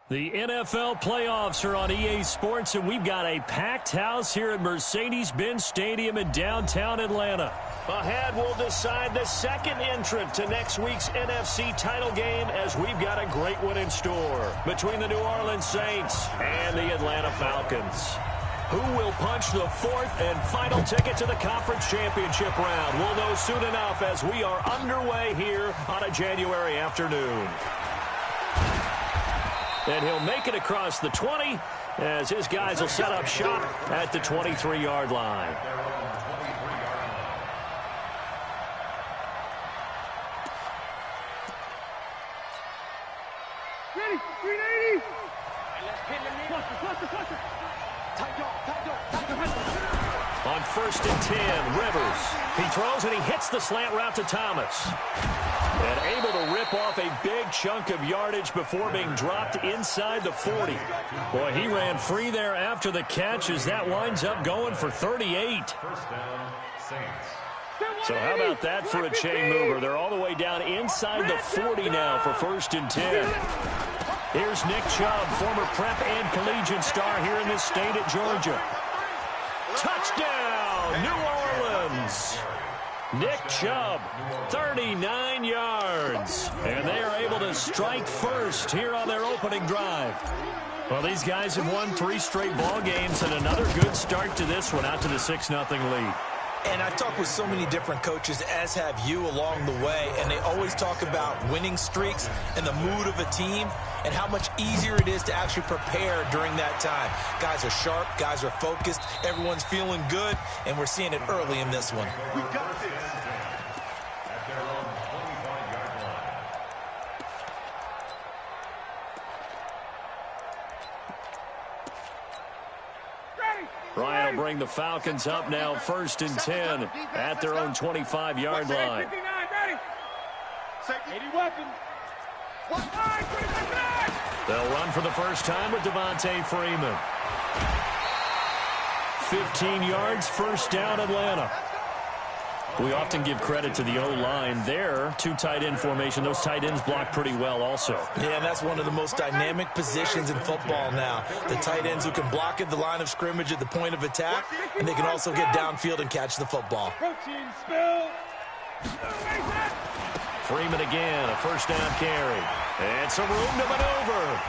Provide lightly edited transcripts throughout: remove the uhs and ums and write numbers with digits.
The NFL playoffs are on EA Sports, and we've got a packed house here at Mercedes-Benz Stadium in downtown Atlanta. Ahead, we'll decide the second entrant to next week's NFC title game, as we've got a great one in store between the New Orleans Saints and the Atlanta Falcons. Who will punch the fourth and final ticket to the conference championship round? We'll know soon enough as we are underway here on a January afternoon. And he'll make it across the 20 as his guys will set up shop at the 23-yard line. Ready, 380. On 1st and 10, Rivers. He throws and he hits the slant route to Thomas. And able to rip off a big chunk of yardage before being dropped inside the 40. Boy, he ran free there after the catch as that winds up going for 38. So how about that for a chain mover? They're all the way down inside the 40 now for 1st and 10. Here's Nick Chubb, former prep and collegiate star here in this state at Georgia. Touchdown, New Orleans. Nick Chubb, 39 yards. And they are able to strike first here on their opening drive. Well, these guys have won 3 straight ball games and another good start to this one out to the 6-0 lead. And I've talked with so many different coaches, as have you, along the way, and they always talk about winning streaks and the mood of a team and how much easier it is to actually prepare during that time. Guys are sharp, guys are focused, everyone's feeling good, and we're seeing it early in this one. We got this. At their own 25-yard line. Ryan will bring the Falcons up now 1st and 10 at their own 25-yard line. 59, ready. 80 weapons. They'll run for the first time with Devontae Freeman. 15 yards, 1st down, Atlanta. We often give credit to the O-line there. 2 tight end formation. Those tight ends block pretty well also. Yeah, and that's one of the most dynamic positions in football now. The tight ends who can block at the line of scrimmage at the point of attack, and they can also get downfield and catch the football. Protein spill. Freeman again, a 1st down carry. And some room to maneuver.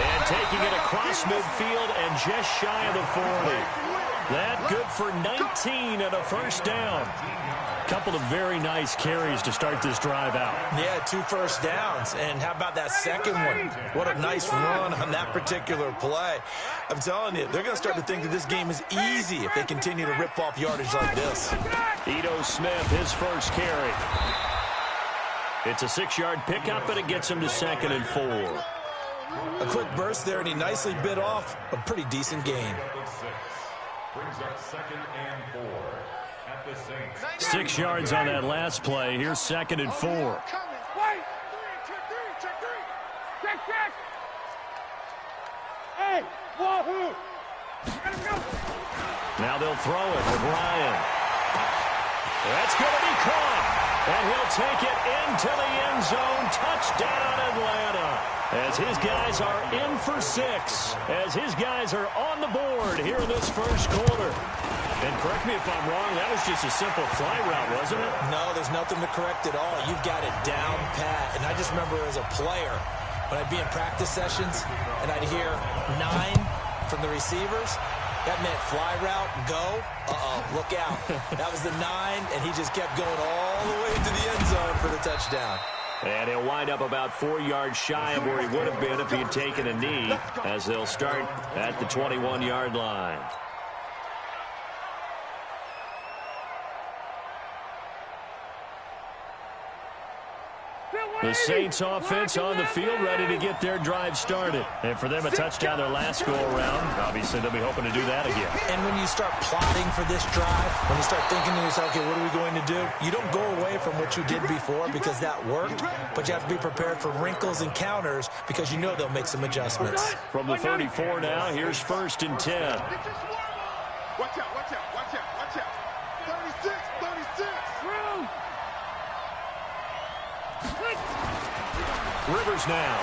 And taking it across midfield and just shy of the 40. That good for 19 and a 1st down. Couple of very nice carries to start this drive out. Yeah, 2 first downs. And how about that second one? What a nice run on that particular play. I'm telling you, they're going to start to think that this game is easy if they continue to rip off yardage like this. Ito Smith, his 1st carry. It's a 6-yard pickup, and it gets him to 2nd and 4. A quick burst there, and he nicely bit off a pretty decent gain. Brings up 2nd and 4 at the Saints. 6 yards on that last play. Here's 2nd and 4. Wait. Check. Hey, wahoo. Let him go. Now they'll throw it with Ryan. That's going to be caught. And he'll take it into the end zone. Touchdown, Atlanta. As his guys are in for 6. As his guys are on the board here in this 1st quarter. And correct me if I'm wrong, that was just a simple fly route, wasn't it? No, there's nothing to correct at all. You've got it down pat. And I just remember as a player, when I'd be in practice sessions and I'd hear 9 from the receivers, that meant fly route, go, look out. That was the 9, and he just kept going all the way to the end zone for the touchdown. And he'll wind up about 4 yards shy of where he would have been if he had taken a knee, as they'll start at the 21-yard line. The Saints offense on the field ready to get their drive started. And for them, a touchdown their last go-around. Obviously, they'll be hoping to do that again. And when you start plotting for this drive, when you start thinking to yourself, okay, what are we going to do? You don't go away from what you did before because that worked, but you have to be prepared for wrinkles and counters because you know they'll make some adjustments. From the 34 now, here's 1st and 10. Watch out. 36. Room. Rivers now.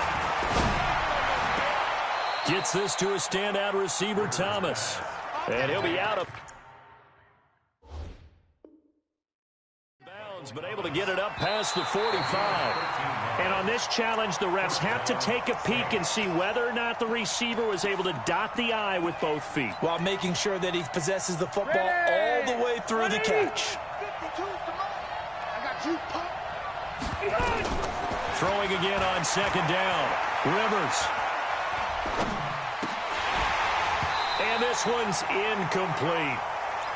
Gets this to a standout receiver, Thomas. And he'll be out of bounds, but able to get it up past the 45. And on this challenge, the refs have to take a peek and see whether or not the receiver was able to dot the I with both feet, while making sure that he possesses the football all the way through the catch. Throwing again on second down. Rivers. And this one's incomplete.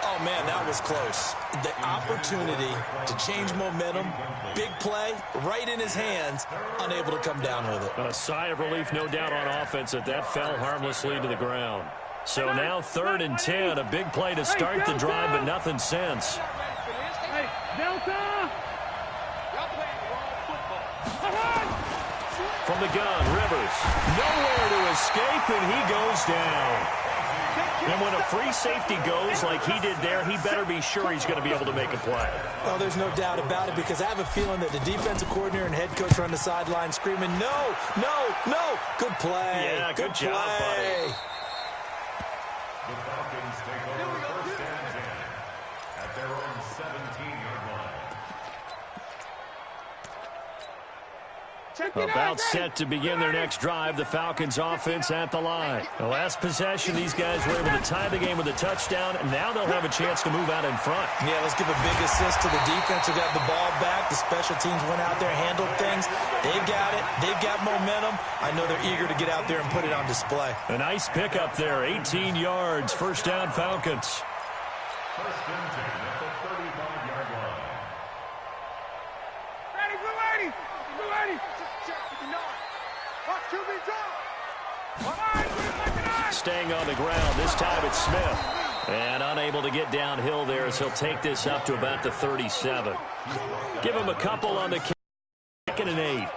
Oh, man, that was close. The opportunity to change momentum, big play, right in his hands, unable to come down with it. A sigh of relief, no doubt, on offense that fell harmlessly to the ground. So now 3rd and 10, a big play to start the drive, but nothing since. Hey, Delta! From the gun, Rivers. Nowhere to escape, and he goes down. And when a free safety goes like he did there, he better be sure he's going to be able to make a play. Oh, there's no doubt about it, because I have a feeling that the defensive coordinator and head coach are on the sideline screaming, no, no, no. Good play. Yeah, good job, buddy. The Falcons take over 1st and 10 at their own 17-yard line. About set to begin their next drive, the Falcons offense at the line. The last possession, these guys were able to tie the game with a touchdown, and now they'll have a chance to move out in front. Yeah, let's give a big assist to the defense who got the ball back. The special teams went out there, handled things. They've got it. They've got momentum. I know they're eager to get out there and put it on display. A nice pickup there, 18 yards, 1st down Falcons. 1st and 10 at the 35-yard line. Ready, blue 80! Blue 80! Check 59. Watch QB drop! Staying on the ground, this time it's Smith. And unable to get downhill there as he'll take this up to about the 37. Give him a couple on the 2nd and 8.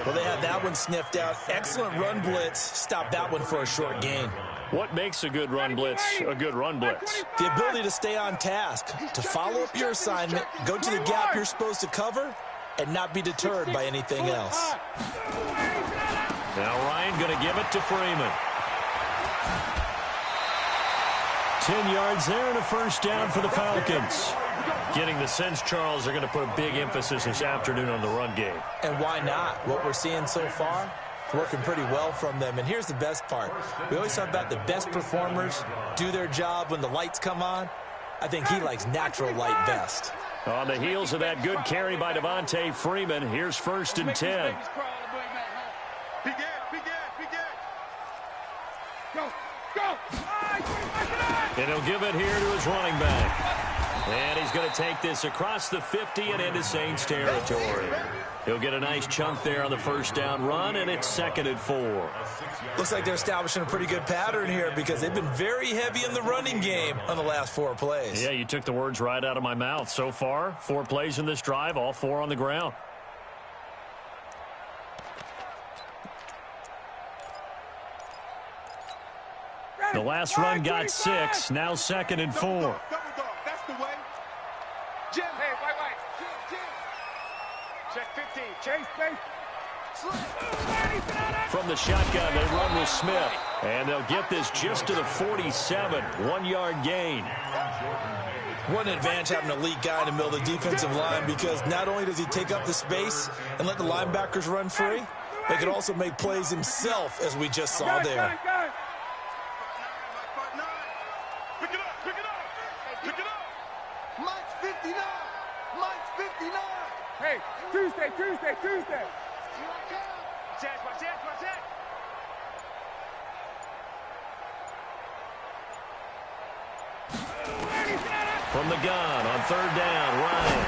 Well, they had that one sniffed out. Excellent run blitz. Stop that one for a short gain. What makes a good run blitz a good run blitz? The ability to stay on task, to follow up your assignment, go to the gap you're supposed to cover, and not be deterred by anything else. Now Ryan going to give it to Freeman. 10 yards there and a 1st down for the Falcons. Getting the sense, Charles, they're going to put a big emphasis this afternoon on the run game. And why not? What we're seeing so far, working pretty well from them. And here's the best part. We always talk about the best performers do their job when the lights come on. I think he likes natural light best. On the heels of that good carry by Devontae Freeman, here's 1st and 10. And he'll give it here to his running back. And he's going to take this across the 50 and into Saints territory. He'll get a nice chunk there on the 1st down run, and it's 2nd and 4. Looks like they're establishing a pretty good pattern here because they've been very heavy in the running game on the last 4 plays. Yeah, you took the words right out of my mouth. So far, 4 plays in this drive, all 4 on the ground. The last run got 6, now 2nd and 4. That's the way. Jim, hey, white. Check 15. Chase, base. From the shotgun, they run with Smith. And they'll get this just to the 47. 1-yard gain. One advantage having an elite guy in the middle of the defensive line because not only does he take up the space and let the linebackers run free, but he can also make plays himself, as we just saw there. Hey, Tuesday. Watch it. From the gun on 3rd down, Ryan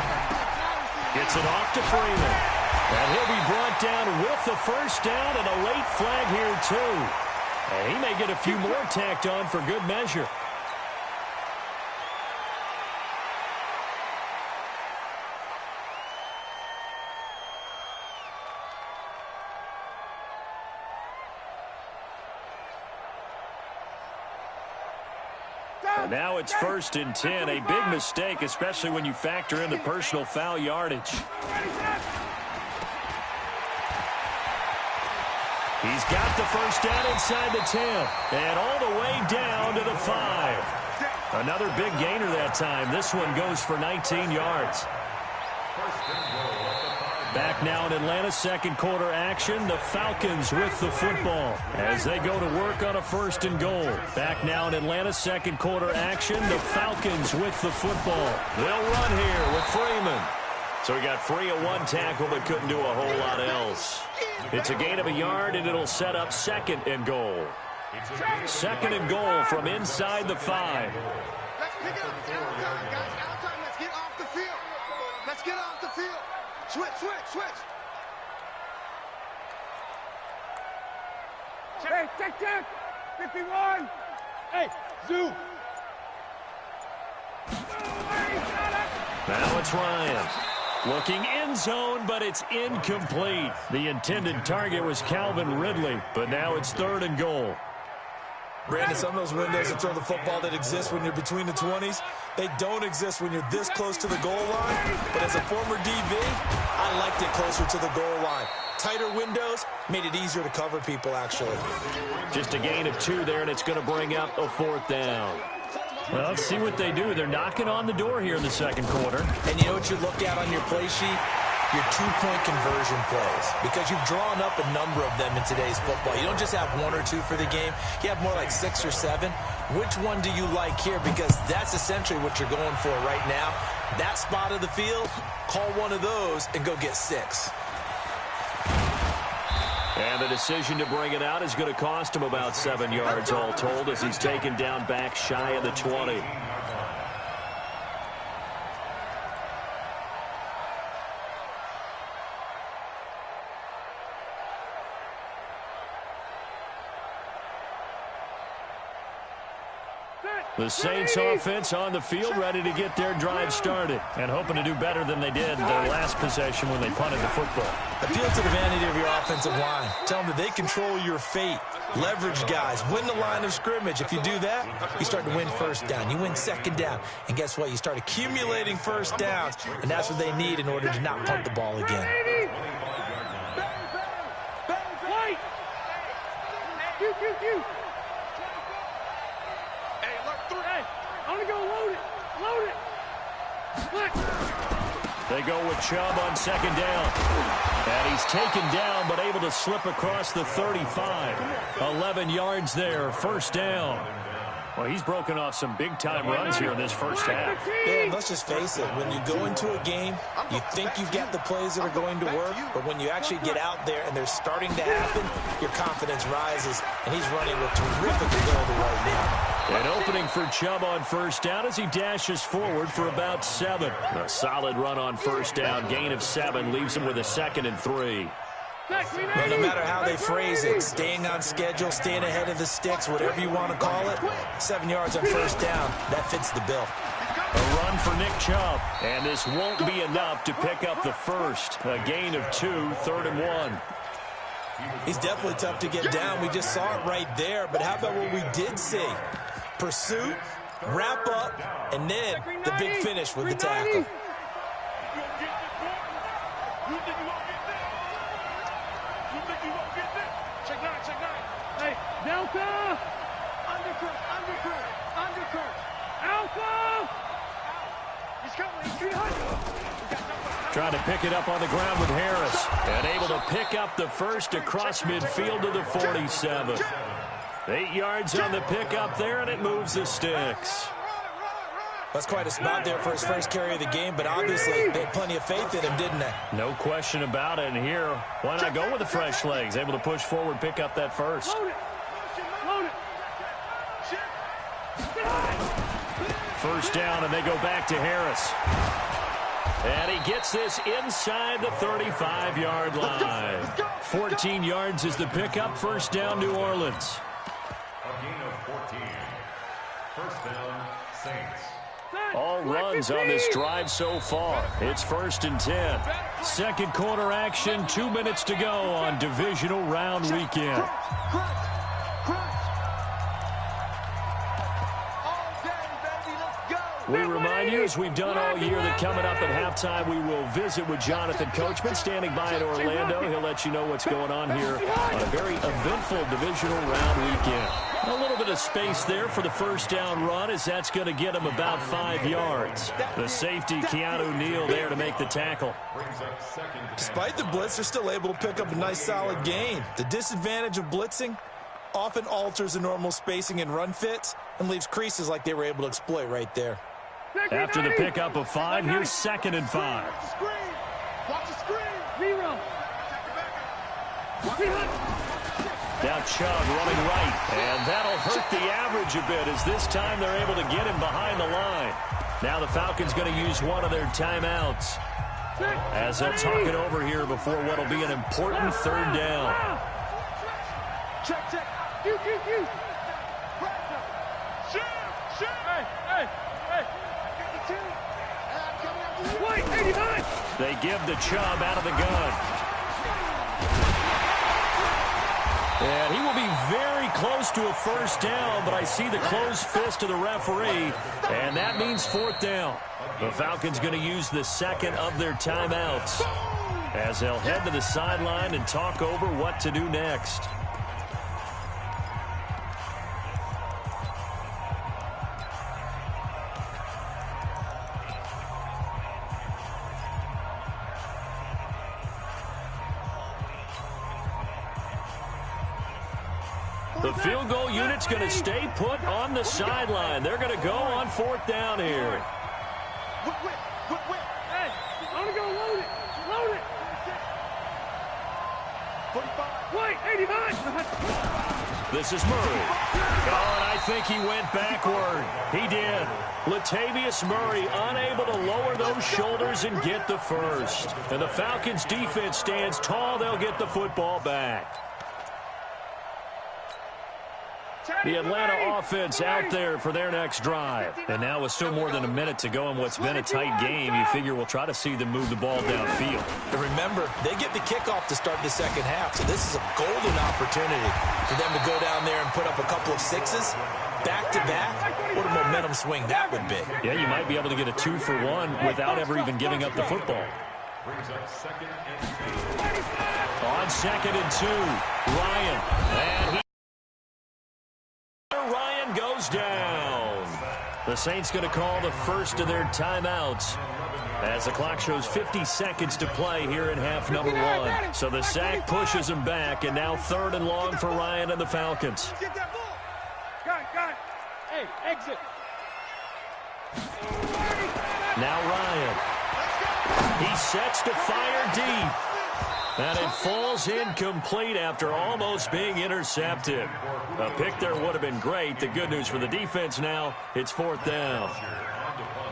gets it off to Freeman. And he'll be brought down with the 1st down and a late flag here, too. And he may get a few more tacked on for good measure. And now it's 1st and 10. A big mistake, especially when you factor in the personal foul yardage. He's got the first down inside the 10 and all the way down to the 5. Another big gainer that time. This one goes for 19 yards. Back now in Atlanta, second quarter action. The Falcons with the football as they go to work on a 1st and goal. Back now in Atlanta, second quarter action. The Falcons with the football. They'll run here with Freeman. So he got free of one tackle but couldn't do a whole lot else. It's a gain of a yard, and it'll set up 2nd and goal. 2nd and goal from inside the 5. Let's pick it up. It's outside, guys. Outside. Let's get off the field. Let's get off the field. Switch. Hey, check. 51. Hey, Zoo. Now it's Ryan. Looking end zone, but it's incomplete. The intended target was Calvin Ridley, but now it's 3rd and goal. Brandon, some of those windows to throw the football that exist when you're between the 20s, they don't exist when you're this close to the goal line. But as a former DB, I liked it closer to the goal line. Tighter windows made it easier to cover people, actually. Just a gain of 2 there, and it's going to bring up a 4th down. Well, let's see what they do. They're knocking on the door here in the second quarter. And you know what you look at on your play sheet? Your 2-point conversion plays, because you've drawn up a number of them in today's football. You don't just have 1 or 2 for the game. You have more like 6 or 7. Which one do you like here? Because that's essentially what you're going for right now. That spot of the field, call one of those and go get 6. And the decision to bring it out is going to cost him about 7 yards all told as he's taken down back shy of the 20. The Saints offense on the field, ready to get their drive started and hoping to do better than they did their last possession when they punted the football. Appeal to the vanity of your offensive line. Tell them that they control your fate. Leverage guys. Win the line of scrimmage. If you do that, you start to win 1st down. You win 2nd down. And guess what? You start accumulating 1st downs, and that's what they need in order to not punt the ball again. They go with Chubb on 2nd down. And he's taken down but able to slip across the 35. 11 yards there, 1st down. Well, he's broken off some big-time runs here in this first half. Yeah, and let's just face it. When you go into a game, you think you've got the plays that are going to work, but when you actually get out there and they're starting to happen, your confidence rises, and he's running with terrific ability right now. An opening for Chubb on 1st down as he dashes forward for about 7. A solid run on 1st down. Gain of 7 leaves him with a 2nd and 3. Well, no matter how they phrase it, staying on schedule, staying ahead of the sticks, whatever you want to call it, 7 yards on 1st down, that fits the bill. A run for Nick Chubb, and this won't be enough to pick up the 1st. A gain of 2, 3rd and 1. He's definitely tough to get down. We just saw it right there, but how about what we did see? Pursuit, wrap up, and then the big finish with the tackle. Hey, Delta! Undercurrent! Alpha! He's coming, 300! Trying to pick it up on the ground with Harris. And able to pick up the 1st across midfield to the 47. 8 yards on the pickup there, and it moves the sticks. That's quite a spot there for his first carry of the game, but obviously they had plenty of faith in him, didn't they? No question about it. And here, why not go with the fresh legs? Able to push forward, pick up that 1st. Load it! 1st down, and they go back to Harris. And he gets this inside the 35-yard line. 14 yards is the pickup. 1st down, New Orleans. A gain of 14. 1st down, Saints. All runs on this drive so far. It's 1st and 10. Second quarter action, 2 minutes to go on divisional round weekend. We remind you, as we've done all year, that coming up at halftime, we will visit with Jonathan Coachman, standing by in Orlando. He'll let you know what's going on here on a very eventful divisional round weekend. A little bit of space there for the first down run, as that's going to get him about 5 yards. The safety, Keanu Neal, there to make the tackle. Despite the blitz, they're still able to pick up a nice solid gain. The disadvantage of blitzing often alters the normal spacing and run fits and leaves creases like they were able to exploit right there. After the pickup of 5, here's 2nd and 5. Watch the screen. Now Chubb running right, and that'll hurt the average a bit, as this time they're able to get him behind the line. Now the Falcons going to use one of their timeouts, as they'll talk it over here before what'll be an important 3rd down. Check. They give the Chubb out of the gun. And he will be very close to a 1st down, but I see the closed fist of the referee, and that means 4th down. The Falcons going to use the 2nd of their timeouts, as they'll head to the sideline and talk over what to do next. The field goal unit's going to stay put on the sideline. They're going to go on 4th down here. Hey, I'm going to go load it. 45. Wait, 89. This is Murray. Oh, and I think he went backward. He did. Latavius Murray unable to lower those shoulders and get the first. And the Falcons defense stands tall. They'll get the football back. The Atlanta offense out there for their next drive. And now with still more than a minute to go in what's been a tight game, you figure we'll try to see them move the ball downfield. And remember, they get the kickoff to start the 2nd half, so this is a golden opportunity for them to go down there and put up a couple of 6s back-to-back. What a momentum swing that would be. Yeah, you might be able to get a 2-for-1 without ever even giving up the football. On 2nd and 2, Ryan. And Ryan goes down. The Saints going to call the first of their timeouts, as the clock shows 50 seconds to play here in half number 1. So the sack pushes him back, and now 3rd and long for Ryan and the Falcons. Get that ball. Got it. Hey, exit. Now Ryan. He sets to fire deep. And it falls incomplete after almost being intercepted. A pick there would have been great. The good news for the defense now, it's 4th down.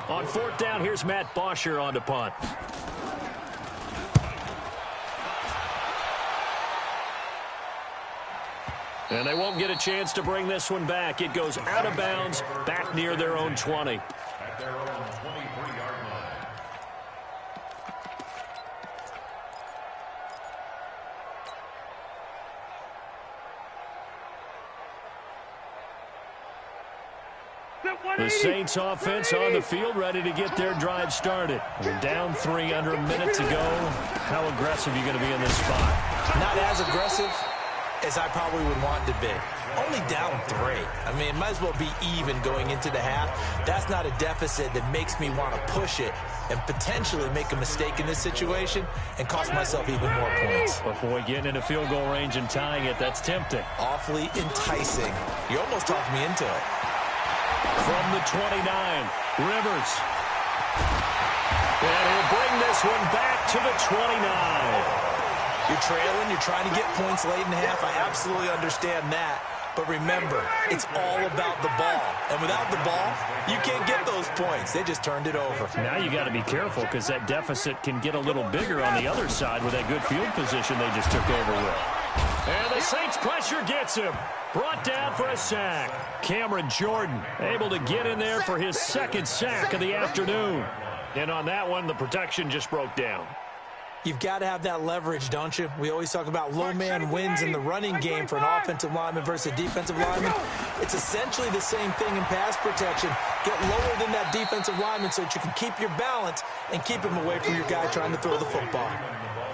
On 4th down, here's Matt Bosher on to punt. And they won't get a chance to bring this one back. It goes out of bounds, back near their own 20. At their own 23-yard line. The Saints offense on the field, ready to get their drive started. We're down 3, under a minute to go. How aggressive are you going to be in this spot? Not as aggressive as I probably would want to be. Only down 3. I mean, it might as well be even going into the half. That's not a deficit that makes me want to push it and potentially make a mistake in this situation and cost myself even more points. But boy, getting into field goal range and tying it, that's tempting. Awfully enticing. You almost talked me into it. From the 29, Rivers. And he'll bring this one back to the 29. You're trailing, you're trying to get points late in the half. I absolutely understand that. But remember, it's all about the ball. And without the ball, you can't get those points. They just turned it over. Now you got to be careful, because that deficit can get a little bigger on the other side with that good field position they just took over with. And the Saints pressure gets him. Brought down for a sack. Cameron Jordan able to get in there for his 2nd sack of the afternoon. And on that one, the protection just broke down. You've got to have that leverage, don't you? We always talk about low man wins in the running game for an offensive lineman versus a defensive lineman. It's essentially the same thing in pass protection. Get lower than that defensive lineman so that you can keep your balance and keep him away from your guy trying to throw the football.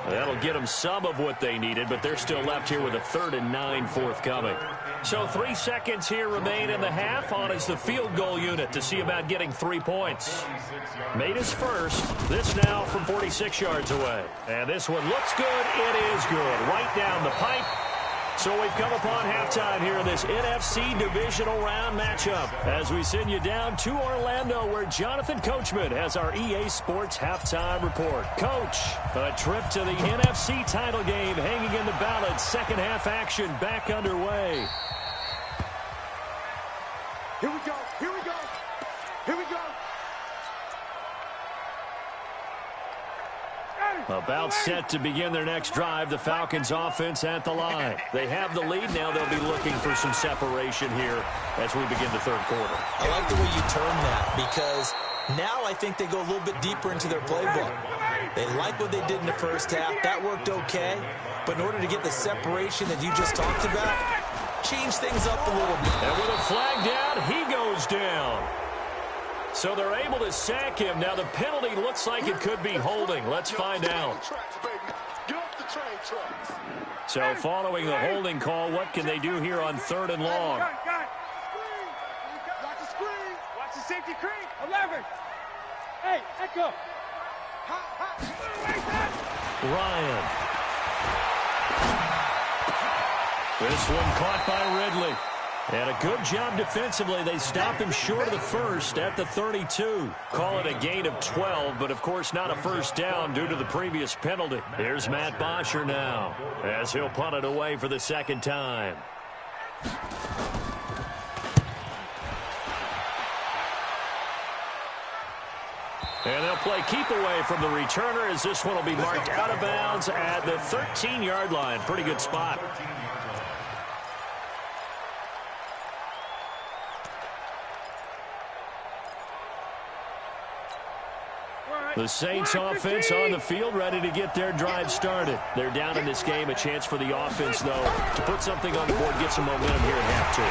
That'll get them some of what they needed, but they're still left here with a 3rd and 9 forthcoming. So 3 seconds here remain in the half. On is the field goal unit to see about getting 3 points. Made his first. This now from 46 yards away. And this one looks good. It is good. Right down the pipe. So we've come upon halftime here in this NFC divisional round matchup as we send you down to Orlando where Jonathan Coachman has our EA Sports halftime report. Coach, a trip to the NFC title game hanging in the balance. Second half action back underway. Here we go. Here we go. Here we go. About set to begin their next drive. The Falcons offense at the line. They have the lead. Now they'll be looking for some separation here as we begin the third quarter. I like the way you term that because now I think they go a little bit deeper into their playbook. They like what they did in the first half. That worked okay. But in order to get the separation that you just talked about, change things up a little bit. And with a flag down, he goes down. So they're able to sack him. Now the penalty looks like it could be holding. Let's find out. So following the holding call, what can they do here on 3rd and long? Watch the screen. Watch the safety screen. 11. Hey, echo. Ryan. This one caught by Ridley. And a good job defensively. They stop him short of the first at the 32. Call it a gain of 12, but of course not a first down due to the previous penalty. Here's Matt Bosher now as he'll punt it away for the second time. And they'll play keep away from the returner as this one will be marked out of bounds at the 13-yard line. Pretty good spot. The Saints offense on the field, ready to get their drive started. They're down in this game. A chance for the offense, though, to put something on the board, get some momentum here at half two.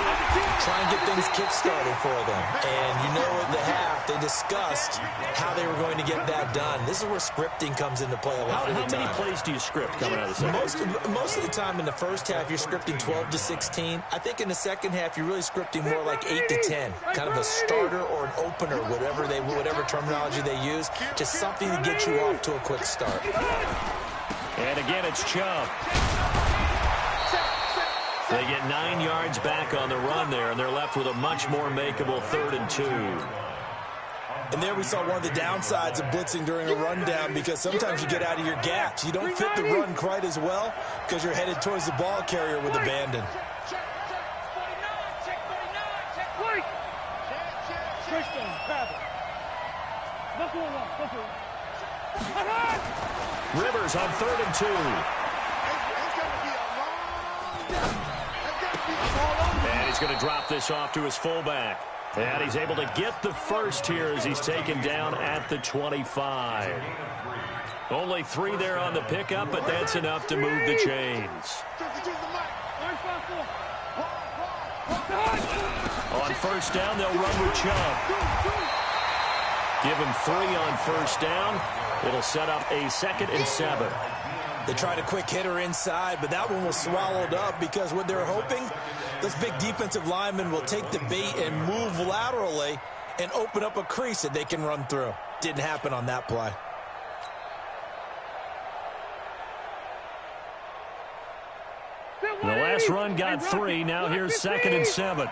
Try and get things kick-started for them. And you know at the half, they discussed how they were going to get that done. This is where scripting comes into play a lot of the time. How many plays do you script coming out of the second? Most of the time in the first half, you're scripting 12 to 16. I think in the second half, you're really scripting more like 8 to 10. Kind of a starter or an opener, whatever terminology they use. Just something to get you off to a quick start. And again, it's Chubb. They get 9 yards back on the run there, and they're left with a much more makeable 3rd and 2. And there we saw one of the downsides of blitzing during a rundown because sometimes you get out of your gaps. You don't fit the run quite as well because you're headed towards the ball carrier with abandon. Rivers on 3rd and 2. And he's going to drop this off to his fullback. And he's able to get the first here as he's taken down at the 25. Only 3 there on the pickup, but that's enough to move the chains. On first down, they'll run with Chubb. Give him 3 on first down. It'll set up a 2nd and 7. They tried a quick hitter inside, but that one was swallowed up because what they're hoping, those big defensive linemen will take the bait and move laterally and open up a crease that they can run through. Didn't happen on that play. The last run got 3. Now here's 2nd and 7.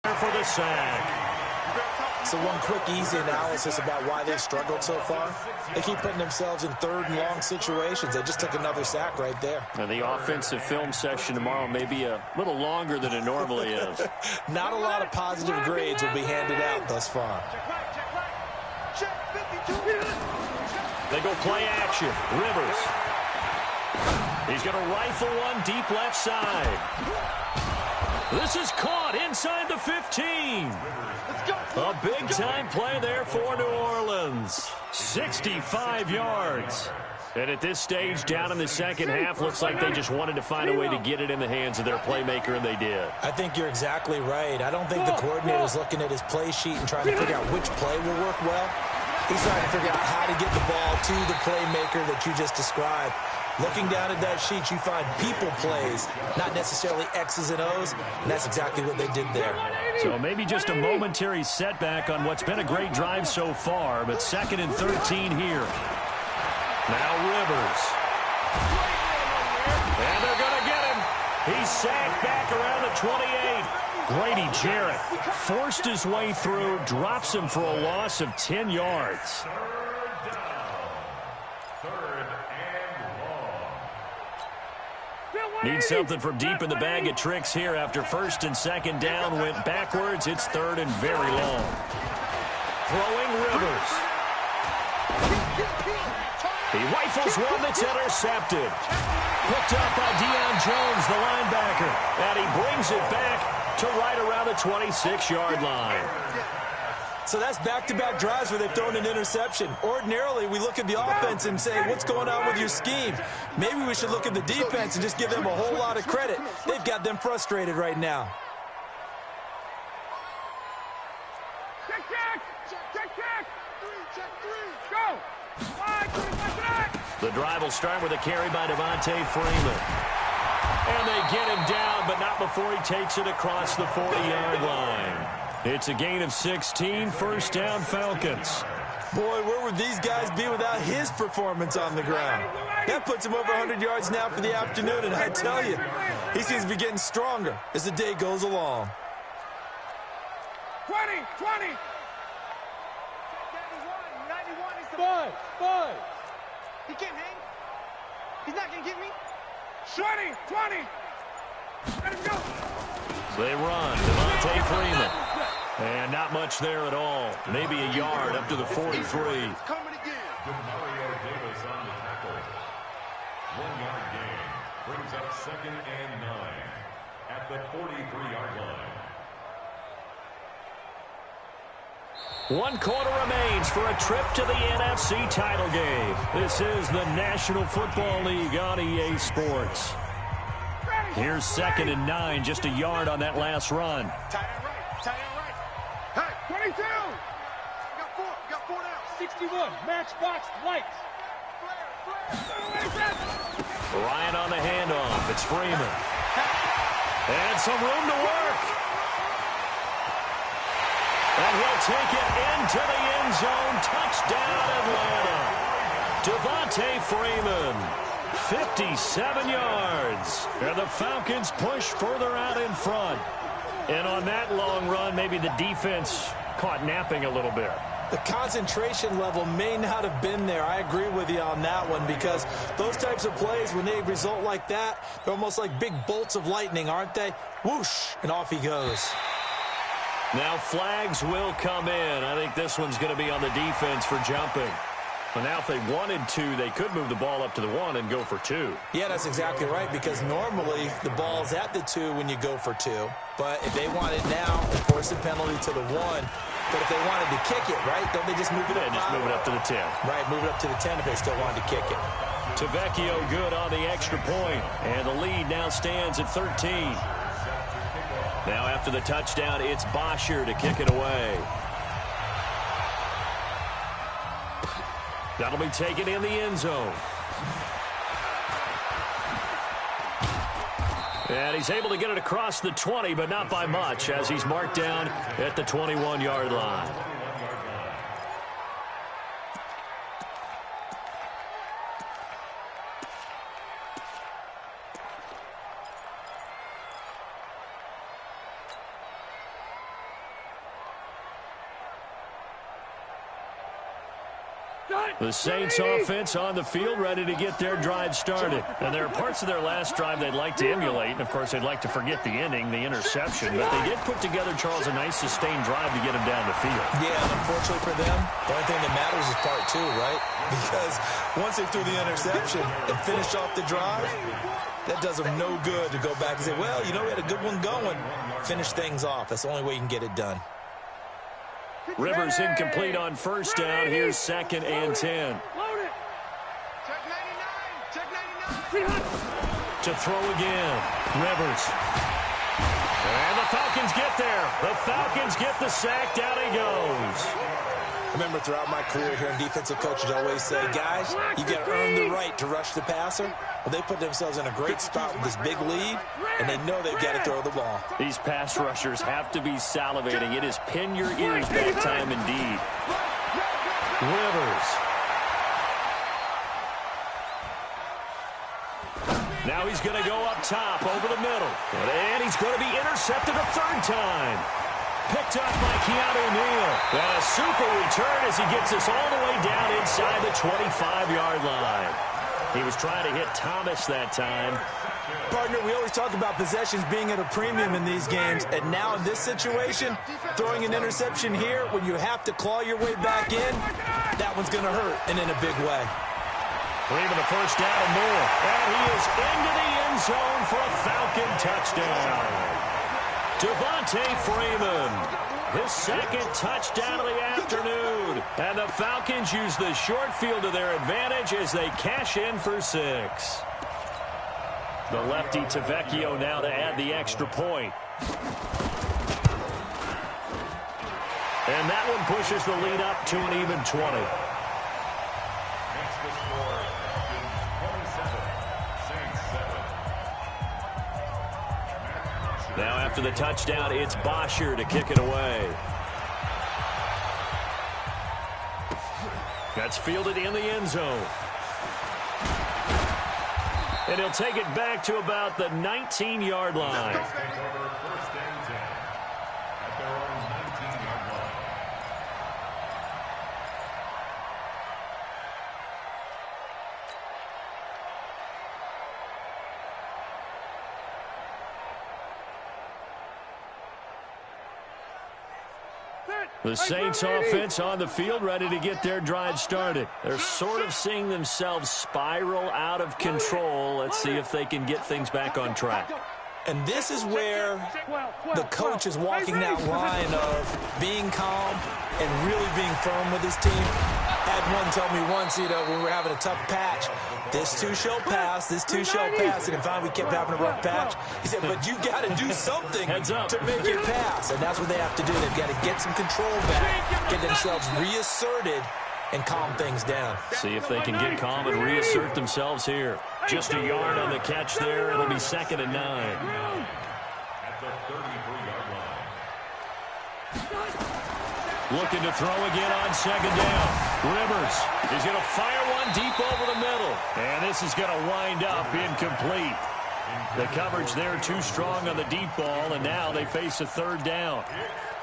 For the sack. So one quick, easy analysis about why they've struggled so far. They keep putting themselves in 3rd and long situations. They just took another sack right there. And the offensive film session tomorrow may be a little longer than it normally is. Not a lot of positive grades will be handed out thus far. They go play action. Rivers. He's going to rifle one deep left side. This is caught inside the 15. A big-time play there for New Orleans. 65 yards. And at this stage, down in the second half, looks like they just wanted to find a way to get it in the hands of their playmaker, and they did. I think you're exactly right. I don't think the coordinator's looking at his play sheet and trying to figure out which play will work well. He's trying to figure out how to get the ball to the playmaker that you just described. Looking down at that sheet, you find people plays, not necessarily X's and O's, and that's exactly what they did there. So maybe just a momentary setback on what's been a great drive so far, but 2nd and 13 here. Now Rivers. And they're going to get him. He's sacked back around the 28. Grady Jarrett forced his way through, drops him for a loss of 10 yards. Need something from deep in the bag of tricks here after 1st and 2nd down. Went backwards. It's 3rd and very long. Throwing Rivers. He rifles one that's intercepted. Picked up by Deion Jones, the linebacker. And he brings it back to right around the 26-yard line. So that's back-to-back drives where they've thrown an interception. Ordinarily, we look at the offense and say, what's going on with your scheme? Maybe we should look at the defense and just give them a whole lot of credit. They've got them frustrated right now. The drive will start with a carry by Devontae Freeman. And they get him down, but not before he takes it across the 40-yard line. It's a gain of 16, 1st down Falcons. Boy, where would these guys be without his performance on the ground? That puts him over 100 yards now for the afternoon, and I tell you, he seems to be getting stronger as the day goes along. 20. 91 is the five. He can't hang. He's not going to get me. 20. Let him go. They run. Devontae Freeman. And not much there at all. Maybe a yard up to the 43. Coming again. Mario Davis on the tackle. 1-yard gain. Brings up 2nd and 9 at the 43-yard line. 1 quarter remains for a trip to the NFC title game. This is the National Football League on EA Sports. Here's 2nd and 9, just a yard on that last run. Tight end right. Hey, 22. Got four now. 61. Matchbox lights. Ryan on the handoff. It's Freeman. And some room to work. And he'll take it into the end zone. Touchdown, Atlanta. Devontae Freeman. 57 yards. And the Falcons push further out in front. And on that long run, maybe the defense caught napping a little bit. The concentration level may not have been there. I agree with you on that one because those types of plays, when they result like that, they're almost like big bolts of lightning, aren't they? Whoosh, and off he goes. Now flags will come in. I think this one's going to be on the defense for jumping. Well, now if they wanted to, they could move the ball up to the 1 and go for 2. Yeah, that's exactly right, because normally the ball's at the 2 when you go for 2. But if they want it now, they force a penalty to the 1. But if they wanted to kick it, right, don't they just move it up? Yeah, just move it up to the 10. Right, move it up to the 10 if they still wanted to kick it. Tavecchio good on the extra point. And the lead now stands at 13. Now after the touchdown, it's Bosher to kick it away. That'll be taken in the end zone. And he's able to get it across the 20, but not by much, as he's marked down at the 21-yard line. The Saints offense on the field, ready to get their drive started. And there are parts of their last drive they'd like to emulate. And, of course, they'd like to forget the ending, the interception. But they did put together, Charles, a nice sustained drive to get them down the field. Yeah, and unfortunately for them, the only thing that matters is part 2, right? Because once they threw the interception and finished off the drive, that does them no good to go back and say, well, you know, we had a good one going. Finish things off. That's the only way you can get it done. Rivers incomplete on 1st down. Here's 2nd and 10. Load it. Check 91. To throw again. Rivers. And the Falcons get there. The Falcons get the sack. Down he goes. I remember throughout my career here, defensive coaches always say, guys, you got to earn the right to rush the passer. Well, they put themselves in a great spot with this big lead, and they know they've got to throw the ball. These pass rushers have to be salivating. It is pin your ears that time indeed. Rivers. Now he's going to go up top over the middle. And he's going to be intercepted a third time. Picked up by Keanu Neal. And a super return as he gets us all the way down inside the 25-yard line. He was trying to hit Thomas that time. Partner, we always talk about possessions being at a premium in these games. And now in this situation, throwing an interception here when you have to claw your way back in, that one's going to hurt, and in a big way. Even the first down and more. And he is into the end zone for a Falcon touchdown. Devontae Freeman, his second touchdown of the afternoon. And the Falcons use the short field to their advantage as they cash in for 6. The lefty Tavecchio now to add the extra point. And that one pushes the lead up to an even 20. Now after the touchdown, it's Bosher to kick it away. That's fielded in the end zone. And he'll take it back to about the 19-yard line. The Saints offense on the field, ready to get their drive started. They're sort of seeing themselves spiral out of control. Let's see if they can get things back on track. And this is where the coach is walking that line of being calm and really being firm with his team. Had one tell me once, when we were having a tough patch, this too shall pass, this too shall pass. And finally we kept having a rough patch. He said, but you got to do something to make it pass. And that's what they have to do. They've got to get some control back, get themselves reasserted, and calm things down. See if they can get calm and reassert themselves here. Just a yard on the catch there. It'll be 2nd and 9. At the 33-yard line. Looking to throw again on 2nd down. Rivers is going to fire one deep over the middle. And this is going to wind up incomplete. The coverage there too strong on the deep ball, and now they face a 3rd down.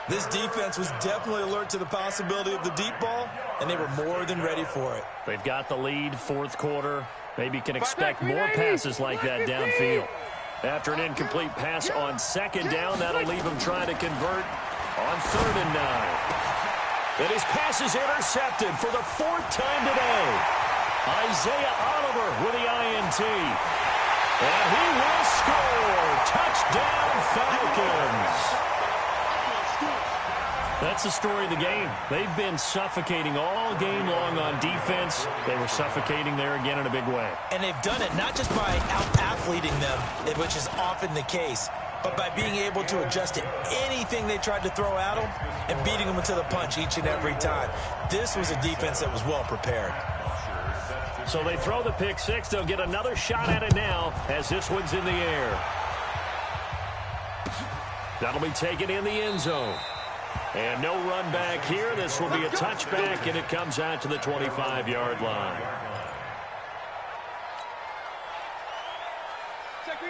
This defense was definitely alert to the possibility of the deep ball, and they were more than ready for it. They've got the lead, 4th quarter. Maybe can expect more passes like that downfield. After an incomplete pass on 2nd down, that'll leave them trying to convert on 3rd and 9. And his pass is intercepted for the 4th time today. Isaiah Oliver with the INT. And he will score. Touchdown, Falcons. That's the story of the game. They've been suffocating all game long on defense. They were suffocating there again in a big way. And they've done it not just by out-athleting them, which is often the case, but by being able to adjust to anything they tried to throw at them and beating them into the punch each and every time. This was a defense that was well prepared. So they throw the pick 6. They'll get another shot at it now as this one's in the air. That'll be taken in the end zone. And no run back here. This will be a touchback, and it comes out to the 25-yard line.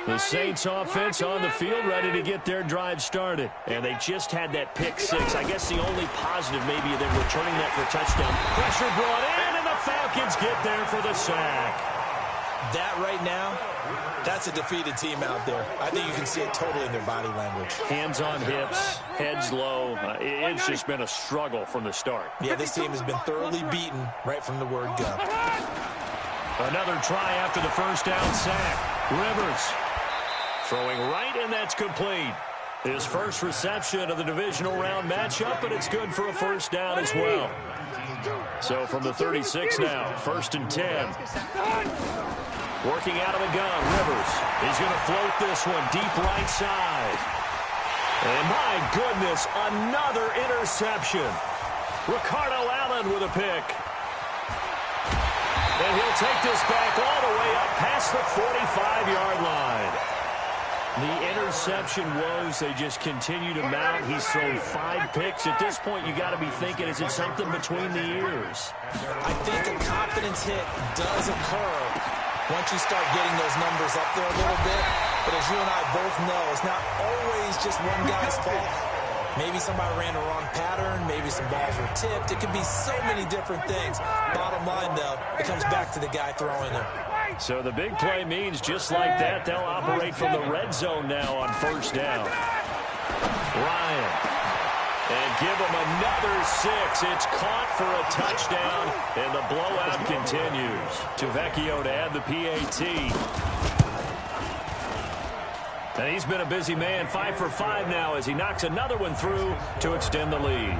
The Saints offense on the field ready to get their drive started. And they just had that pick 6. I guess the only positive maybe of them returning that for a touchdown. Pressure brought in, and the Falcons get there for the sack. That right now, that's a defeated team out there. I think you can see it totally in their body language. Hands on hips, heads low. It's just been a struggle from the start. Yeah, this team has been thoroughly beaten right from the word go. Another try after the first down sack. Rivers throwing right, and that's complete. His first reception of the divisional round matchup, and it's good for a first down as well. So from the 36 now, 1st and 10. Working out of the gun, Rivers. He's going to float this one deep right side. And my goodness, another interception. Ricardo Allen with a pick. And he'll take this back all the way up past the 45-yard line. The interception woes, they just continue to mount. He's thrown 5 picks. At this point, you got to be thinking, is it something between the ears? I think a confidence hit does occur once you start getting those numbers up there a little bit. But as you and I both know, it's not always just one guy's fault. Maybe somebody ran the wrong pattern. Maybe some balls were tipped. It could be so many different things. Bottom line, though, it comes back to the guy throwing them. So the big play means just like that, they'll operate from the red zone now on first down. Ryan. And give him another 6. It's caught for a touchdown, and the blowout continues. To Vecchio to add the PAT. And he's been a busy man, 5 for 5 now as he knocks another one through to extend the lead.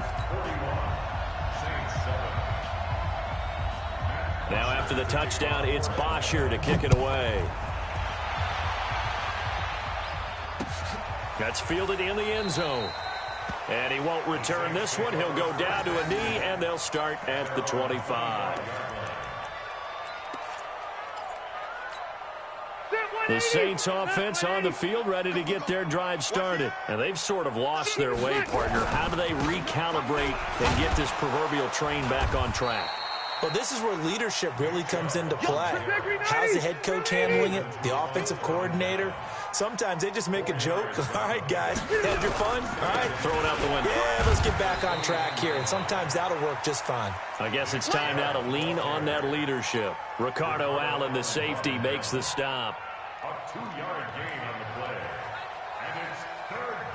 Now after the touchdown, it's Bosher to kick it away. That's fielded in the end zone. And he won't return this one. He'll go down to a knee, and they'll start at the 25. The Saints offense on the field ready to get their drive started. And they've sort of lost their way, partner. How do they recalibrate and get this proverbial train back on track? Well, this is where leadership really comes into play. How's the head coach handling it? The offensive coordinator? Sometimes they just make a joke. All right, guys, had your fun? All right, throw it out the window. Yeah, let's get back on track here. And sometimes that'll work just fine. I guess it's time now to lean on that leadership. Ricardo Allen, the safety, makes the stop. A 2-yard gain on the play. And it's 3rd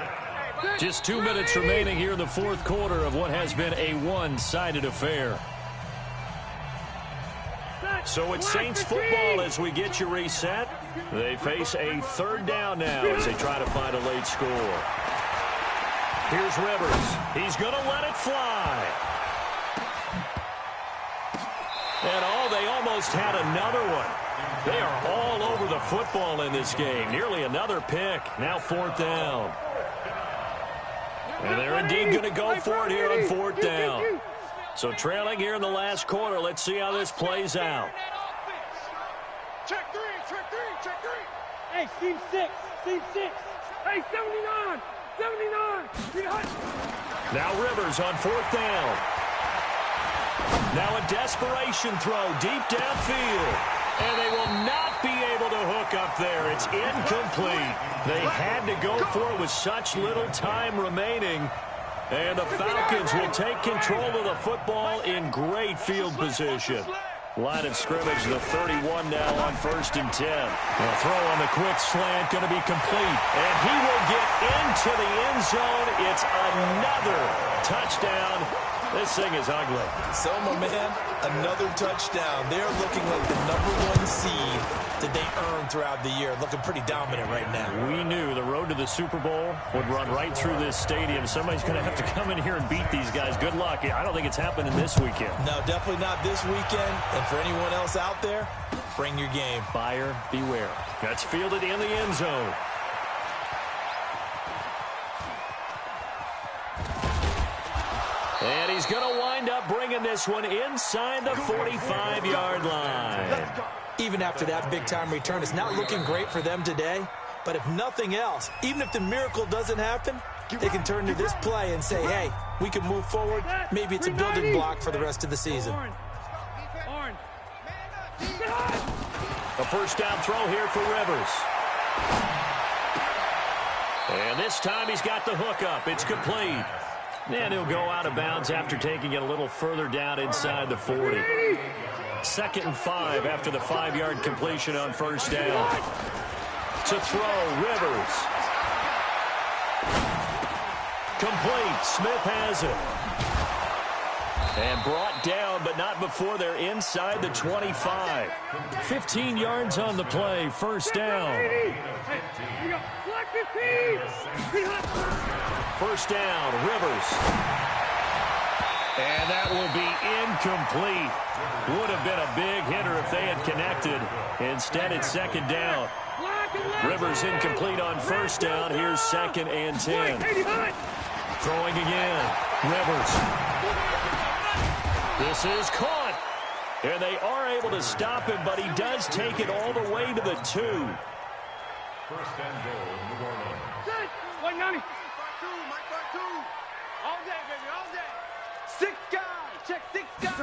down. Just 2 minutes remaining here in the fourth quarter of what has been a one-sided affair. So it's Saints football as we get you reset. They face a 3rd down now as they try to find a late score. Here's Rivers. He's going to let it fly. And they almost had another one. They are all over the football in this game. Nearly another pick. Now 4th down. And they're indeed going to go for it here on 4th down. So trailing here in the last quarter. Let's see how this plays out. Check 3, check 3, check 3. Hey, seam 6, seam 6. Hey, 79, 79. Now Rivers on 4th down. Now a desperation throw deep downfield. And they will not be able to hook up there. It's incomplete. They had to go for it with such little time remaining. And the Falcons will take control of the football in great field position. Line of scrimmage, the 31 now on 1st and 10. The throw on the quick slant going to be complete. And he will get into the end zone. It's another touchdown. This thing is ugly. So, my man, another touchdown. They're looking like the #1 seed that they earned throughout the year. Looking pretty dominant right now. We knew the road to the Super Bowl would run right through this stadium. Somebody's going to have to come in here and beat these guys. Good luck. I don't think it's happening this weekend. No, definitely not this weekend. And for anyone else out there, bring your game. Buyer beware. That's fielded in the end zone. And he's going to wind up bringing this one inside the 45-yard line. Even after that big-time return, it's not looking great for them today. But if nothing else, even if the miracle doesn't happen, they can turn to this play and say, hey, we can move forward. Maybe it's a building block for the rest of the season. A first down throw here for Rivers. And this time he's got the hook up. It's complete. And he'll go out of bounds after taking it a little further down inside the 40. 2nd and 5 after the 5-yard completion on first down. To throw, Rivers. Complete. Smith has it. And brought down, but not before they're inside the 25. 15 yards on the play. First down. First down, Rivers. And that will be incomplete. Would have been a big hitter if they had connected. Instead, it's second down. Rivers incomplete on first down. Here's 2nd and 10. Throwing again. Rivers. This is caught. And they are able to stop him, but he does take it all the way to the 2. First and goal, New Orleans. 190. All day, baby, all day. 6 guys. Check 6 guys.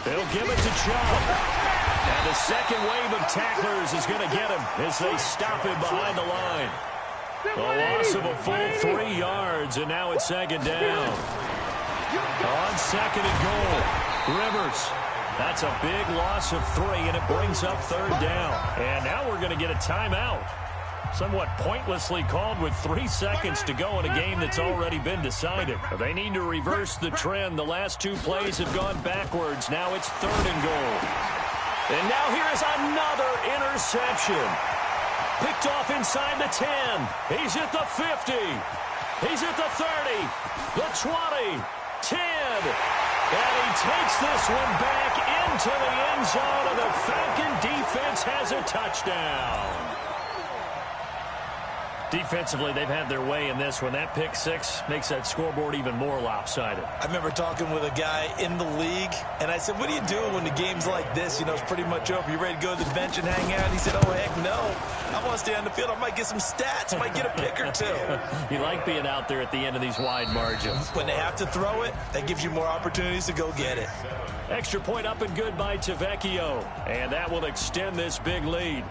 They'll give it to Chubb. And the second wave of tacklers is going to get him as they stop him behind the line. A loss of a full 3 yards, and now it's second down. On 2nd and goal, Rivers. That's a big loss of 3, and it brings up 3rd down. And now we're going to get a timeout. Somewhat pointlessly called with 3 seconds to go in a game that's already been decided. They need to reverse the trend. The last 2 plays have gone backwards. Now it's 3rd and goal. And now here is another interception. Picked off inside the 10. He's at the 50. He's at the 30. The 20. 10. And he takes this one back into the end zone, and the Falcon defense has a touchdown. Defensively, they've had their way in this one. That pick 6 makes that scoreboard even more lopsided. I remember talking with a guy in the league, and I said, what are you doing when the game's like this? You know, it's pretty much over. You ready to go to the bench and hang out? And he said, oh, heck no. I want to stay on the field. I might get some stats. Might get a pick or 2. You like being out there at the end of these wide margins. When they have to throw it, that gives you more opportunities to go get it. Extra point up and good by Tavecchio. And that will extend this big lead.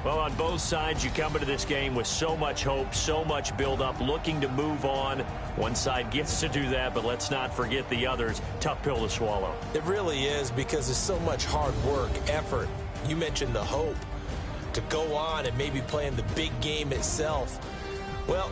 Well, on both sides, you come into this game with so much hope, so much build-up, looking to move on. One side gets to do that, but let's not forget the others. Tough pill to swallow. It really is, because there's so much hard work, effort. You mentioned the hope to go on and maybe play in the big game itself. Well,